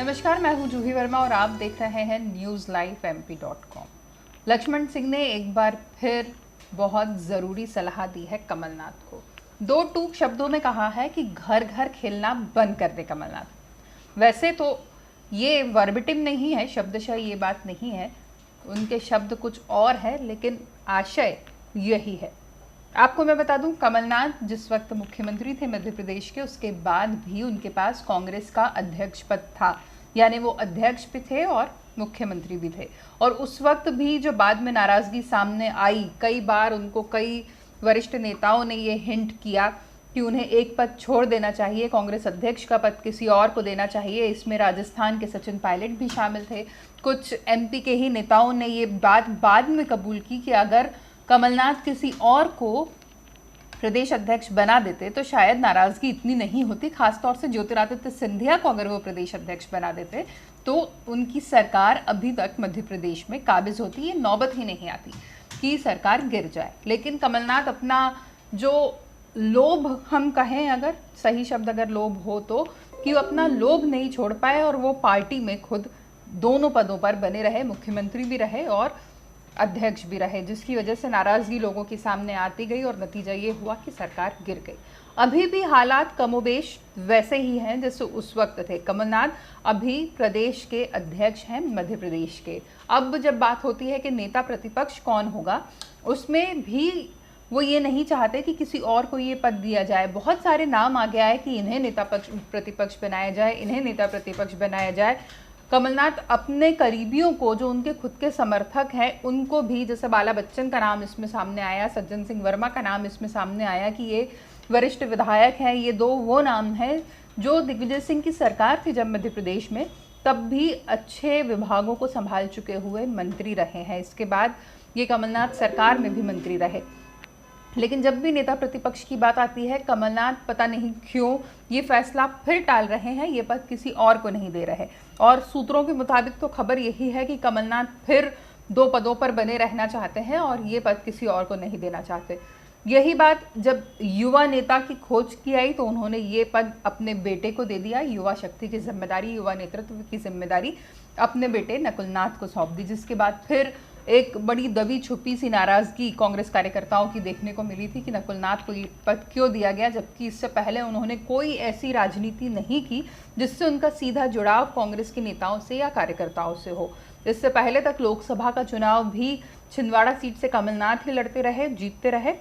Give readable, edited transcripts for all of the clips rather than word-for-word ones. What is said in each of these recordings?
नमस्कार, मैं हूं जूही वर्मा और आप देख रहे हैं newslifemp.com। लक्ष्मण सिंह ने एक बार फिर बहुत ज़रूरी सलाह दी है कमलनाथ को। दो टूक शब्दों में कहा है कि घर घर खेलना बंद कर दे कमलनाथ। वैसे तो ये वर्बिटिम नहीं है, शब्दशः ये बात नहीं है, उनके शब्द कुछ और है, लेकिन आशय यही है। आपको मैं बता दूं, कमलनाथ जिस वक्त मुख्यमंत्री थे मध्य प्रदेश के, उसके बाद भी उनके पास कांग्रेस का अध्यक्ष पद था, यानी वो अध्यक्ष भी थे और मुख्यमंत्री भी थे। और उस वक्त भी जो बाद में नाराजगी सामने आई, कई बार उनको कई वरिष्ठ नेताओं ने ये हिंट किया कि उन्हें एक पद छोड़ देना चाहिए, कांग्रेस अध्यक्ष का पद किसी और को देना चाहिए। इसमें राजस्थान के सचिन पायलट भी शामिल थे। कुछ एमपी के ही नेताओं ने ये बात बाद में कबूल की कि अगर कमलनाथ किसी और को प्रदेश अध्यक्ष बना देते तो शायद नाराजगी इतनी नहीं होती। खासतौर से ज्योतिरादित्य सिंधिया को अगर वो प्रदेश अध्यक्ष बना देते तो उनकी सरकार अभी तक मध्य प्रदेश में काबिज होती। ये नौबत ही नहीं आती कि सरकार गिर जाए। लेकिन कमलनाथ अपना जो लोभ, हम कहें अगर सही शब्द अगर लोभ हो तो, कि वो अपना लोभ नहीं छोड़ पाए और वो पार्टी में खुद दोनों पदों पर बने रहे, मुख्यमंत्री भी रहे और अध्यक्ष भी रहे, जिसकी वजह से नाराजगी लोगों के सामने आती गई और नतीजा ये हुआ कि सरकार गिर गई। अभी भी हालात कमोबेश वैसे ही हैं जैसे उस वक्त थे। कमलनाथ अभी प्रदेश के अध्यक्ष हैं मध्य प्रदेश के। अब जब बात होती है कि नेता प्रतिपक्ष कौन होगा, उसमें भी वो ये नहीं चाहते कि किसी और को ये पद दिया जाए। बहुत सारे नाम आ गया है कि इन्हें नेता प्रतिपक्ष बनाया जाए, इन्हें नेता प्रतिपक्ष बनाया जाए। कमलनाथ अपने करीबियों को, जो उनके खुद के समर्थक हैं, उनको भी, जैसे बाला बच्चन का नाम इसमें सामने आया, सज्जन सिंह वर्मा का नाम इसमें सामने आया कि ये वरिष्ठ विधायक हैं। ये दो वो नाम हैं जो दिग्विजय सिंह की सरकार थी जब मध्य प्रदेश में, तब भी अच्छे विभागों को संभाल चुके हुए मंत्री रहे हैं। इसके बाद ये कमलनाथ सरकार में भी मंत्री रहे। लेकिन जब भी नेता प्रतिपक्ष की बात आती है, कमलनाथ पता नहीं क्यों ये फैसला फिर टाल रहे हैं, ये पद किसी और को नहीं दे रहे। और सूत्रों के मुताबिक तो खबर यही है कि कमलनाथ फिर दो पदों पर बने रहना चाहते हैं और ये पद किसी और को नहीं देना चाहते। यही बात जब युवा नेता की खोज की आई तो उन्होंने ये पद अपने बेटे को दे दिया। युवा शक्ति की जिम्मेदारी, युवा नेतृत्व की जिम्मेदारी अपने बेटे नकुलनाथ को सौंप दी, जिसके बाद फिर एक बड़ी दबी छुपी सी नाराजगी कांग्रेस कार्यकर्ताओं की देखने को मिली थी कि नकुलनाथ को ये पद क्यों दिया गया, जबकि इससे पहले उन्होंने कोई ऐसी राजनीति नहीं की जिससे उनका सीधा जुड़ाव कांग्रेस के नेताओं से या कार्यकर्ताओं से हो। इससे पहले तक लोकसभा का चुनाव भी छिंदवाड़ा सीट से कमलनाथ ही लड़ते रहे, जीतते रहे।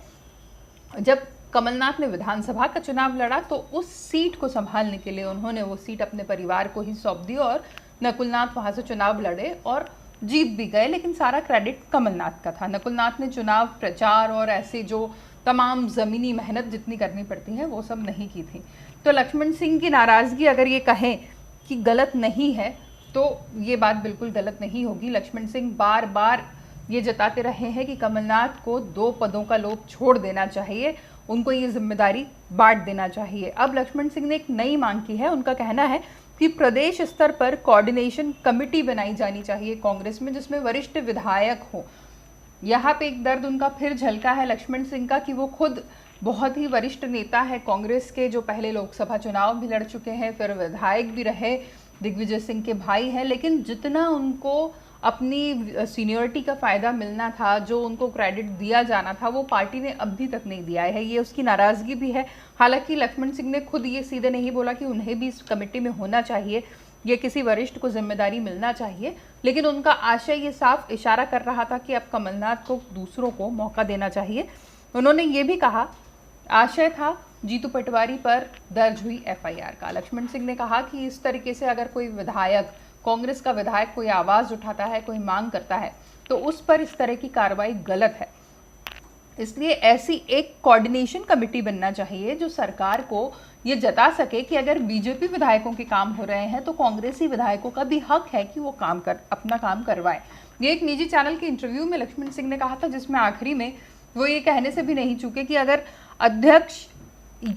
जब कमलनाथ ने विधानसभा का चुनाव लड़ा तो उस सीट को संभालने के लिए उन्होंने वो सीट अपने परिवार को ही सौंप दी और नकुलनाथ वहां से चुनाव लड़े और जीत भी गए। लेकिन सारा क्रेडिट कमलनाथ का था। नकुलनाथ ने चुनाव प्रचार और ऐसे जो तमाम ज़मीनी मेहनत जितनी करनी पड़ती है वो सब नहीं की थी। तो लक्ष्मण सिंह की नाराज़गी अगर ये कहें कि गलत नहीं है तो ये बात बिल्कुल गलत नहीं होगी। लक्ष्मण सिंह बार बार ये जताते रहे हैं कि कमलनाथ को दो पदों का लोभ छोड़ देना चाहिए, उनको ये जिम्मेदारी बांट देना चाहिए। अब लक्ष्मण सिंह ने एक नई मांग की है। उनका कहना है कि प्रदेश स्तर पर कोऑर्डिनेशन कमेटी बनाई जानी चाहिए कांग्रेस में, जिसमें वरिष्ठ विधायक हो। यहाँ पे एक दर्द उनका फिर झलका है लक्ष्मण सिंह का कि वो खुद बहुत ही वरिष्ठ नेता है कांग्रेस के, जो पहले लोकसभा चुनाव भी लड़ चुके हैं, फिर विधायक भी रहे, दिग्विजय सिंह के भाई हैं। लेकिन जितना उनको अपनी सीनियरिटी का फ़ायदा मिलना था, जो उनको क्रेडिट दिया जाना था, वो पार्टी ने अभी तक नहीं दिया है। ये उसकी नाराज़गी भी है। हालांकि लक्ष्मण सिंह ने खुद ये सीधे नहीं बोला कि उन्हें भी इस कमेटी में होना चाहिए, ये किसी वरिष्ठ को जिम्मेदारी मिलना चाहिए, लेकिन उनका आशय ये साफ इशारा कर रहा था कि अब कमलनाथ को दूसरों को मौका देना चाहिए। उन्होंने ये भी कहा, आशय था जीतू पटवारी पर दर्ज हुई एफआईआर का। लक्ष्मण सिंह ने कहा कि इस तरीके से अगर कोई विधायक, कांग्रेस का विधायक, कोई आवाज़ उठाता है, कोई मांग करता है तो उस पर इस तरह की कार्रवाई गलत है। इसलिए ऐसी एक कोऑर्डिनेशन कमेटी बनना चाहिए जो सरकार को ये जता सके कि अगर बीजेपी विधायकों के काम हो रहे हैं तो कांग्रेसी विधायकों का भी हक है कि वो अपना काम करवाएं। ये एक निजी चैनल के इंटरव्यू में लक्ष्मण सिंह ने कहा था, जिसमें आखिरी में वो ये कहने से भी नहीं चूके कि अगर अध्यक्ष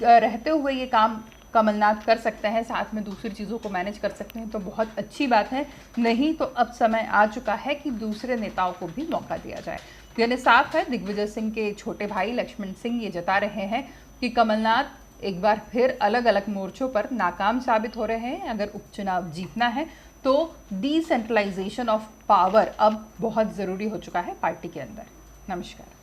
रहते हुए ये काम कमलनाथ कर सकते हैं, साथ में दूसरी चीज़ों को मैनेज कर सकते हैं तो बहुत अच्छी बात है, नहीं तो अब समय आ चुका है कि दूसरे नेताओं को भी मौका दिया जाए। यानी साफ है, दिग्विजय सिंह के छोटे भाई लक्ष्मण सिंह ये जता रहे हैं कि कमलनाथ एक बार फिर अलग अलग मोर्चों पर नाकाम साबित हो रहे हैं। अगर उपचुनाव जीतना है तो डिसेंट्रलाइजेशन ऑफ पावर अब बहुत ज़रूरी हो चुका है पार्टी के अंदर। नमस्कार।